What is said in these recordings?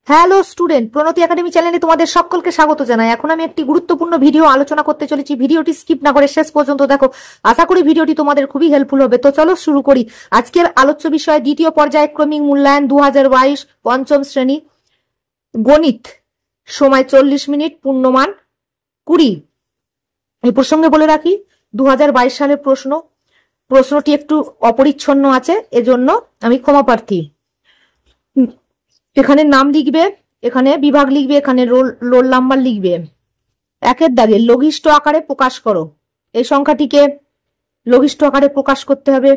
Hello student, প্রণতি academy চ্যানেলে তোমাদের সকলকে স্বাগত জানাই। এখন আমি একটি গুরুত্বপূর্ণ ভিডিও আলোচনা করতে চলেছি। ভিডিওটি স্কিপ না করে শেষ পর্যন্ত দেখো। আশা করি ভিডিওটি তোমাদের খুবই হেল্পফুল হবে। তো চলো শুরু করি। আজকের আলোচ্য বিষয় দ্বিতীয় পর্যায়ক্রমিক মূল্যায়ন 2022 পঞ্চম শ্রেণী গণিত। সময় 40 মিনিট, পূর্ণমান 20। এই প্রসঙ্গে বলে রাখি 2022 সালের প্রশ্নটি একটু অপরিচ্ছন্ন আছে, এজন্য আমি ক্ষমা প্রার্থী। এখানে নাম লিখবে, এখানে বিভাগ লিখবে, এখানে রোল নাম্বার লিখবে। একের দাগে লঘিষ্ঠ আকারে প্রকাশ করো, এই সংখ্যাটিকে লঘিষ্ঠ আকারে প্রকাশ করতে হবে।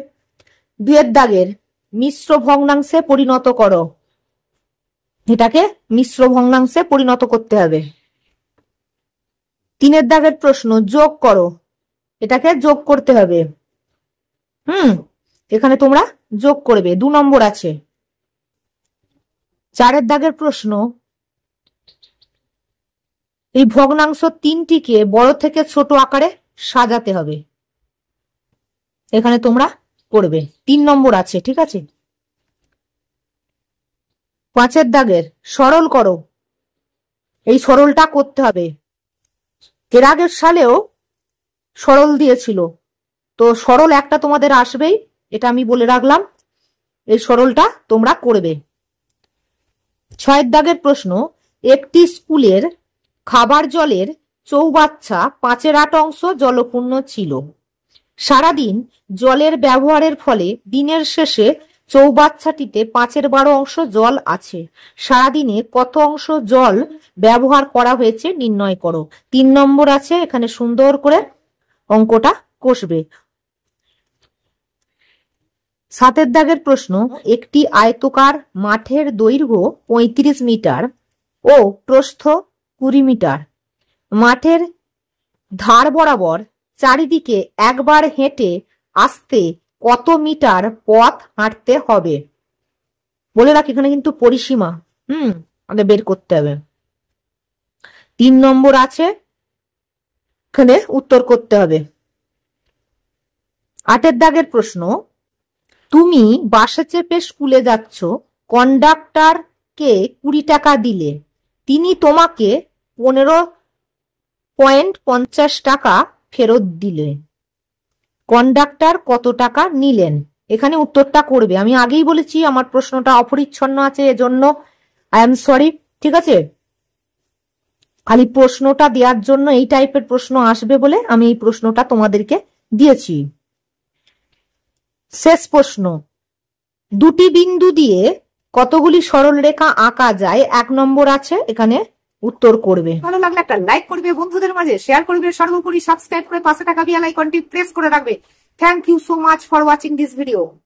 দুয়ের দাগের মিশ্র ভগ্নাংশে পরিণত করো, এটাকে মিশ্র ভগ্নাংশে পরিণত করতে হবে। তিনের দাগের প্রশ্ন যোগ করো, এটাকে যোগ করতে হবে। এখানে তোমরা যোগ করবে, 2 নম্বর আছে। চারের দাগের প্রশ্ন এই ভগ্নাংশ 3টিকে বড় থেকে ছোট আকারে সাজাতে হবে, এখানে তোমরা করবে, 3 নম্বর আছে, ঠিক আছে। 5এর দাগের সরল করো, এই সরলটা করতে হবে। এর আগের সালেও সরল দিয়েছিল, তো সরল একটা তোমাদের আসবেই, এটা আমি বলে রাখলাম। এই সরলটা তোমরা করবে। 6এর দাগের প্রশ্ন একটি স্কুলের খাবার জলের চৌবাচ্চা 5/8 অংশ জলপূর্ণ ছিল। সারাদিন জলের ব্যবহারের ফলে দিনের শেষে চৌবাচ্চাটিতে 5/12 অংশ জল আছে। সারাদিনে কত অংশ জল ব্যবহার করা হয়েছে নির্ণয় করো। 3 নম্বর আছে, এখানে সুন্দর করে অঙ্কটা কষবে। 7এর দাগের প্রশ্ন একটি আয়তকার মাঠের দৈর্ঘ্য 35 মিটার ও প্রস্থ 20 মিটার। মাঠের ধার বরাবর চারিদিকে একবার হেঁটে আসতে কত মিটার পথ হাঁটতে হবে? বলে রাখি এখানে কিন্তু পরিসীমা আগে বের করতে হবে। 3 নম্বর আছে, এখানে উত্তর করতে হবে। 8এর দাগের প্রশ্ন তুমি বাসে চেপে স্কুলে যাচ্ছ, কন্ডাক্টরকে 20 টাকা দিলে, তিনি তোমাকে 15.50 টাকা ফেরত দিলে, কন্ডাক্টর কত টাকা নিলেন? এখানে উত্তরটা করবে। আমি আগেই বলেছি আমার প্রশ্নটা অপরিচ্ছন্ন আছে, এজন্য আই এম সরি, ঠিক আছে। খালি প্রশ্নটা দেওয়ার জন্য, এই টাইপের প্রশ্ন আসবে বলে আমি এই প্রশ্নটা তোমাদেরকে দিয়েছি। শেষ প্রশ্ন, দুটি বিন্দু দিয়ে কতগুলি সরল রেখা আঁকা যায়? 1 নম্বর আছে, এখানে উত্তর করবে। ভালো লাগলে একটা লাইক করবে, বন্ধুদের মাঝে শেয়ার করবে, সর্বোপরি সাবস্ক্রাইব করে পাশে থাকা বেল আইকনটি প্রেস করে রাখবে। Thank you so much for watching this video.